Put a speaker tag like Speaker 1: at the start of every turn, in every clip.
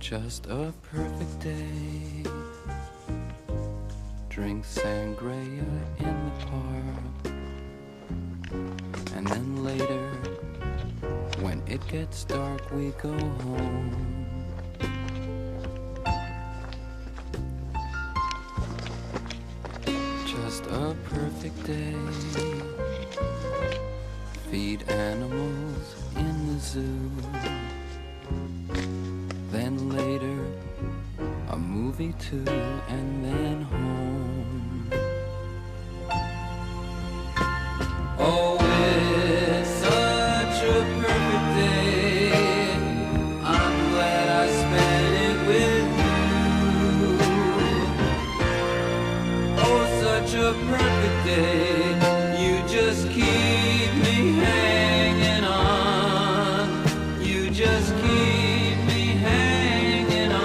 Speaker 1: Just a perfect day. Drink sangria in the park. And then later, when it gets dark, we go home. Just a perfect day. Feed animals in the zoo. Then later, a movie too, and then home. Oh, it's such a perfect day. I'm glad I spent it with you. Oh, such a perfect day. You just keep me hanging on. You just keep me hanging on.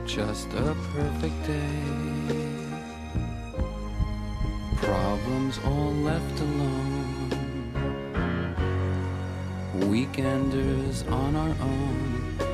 Speaker 1: Just a perfect day. Problems all left alone. Weekenders on our own.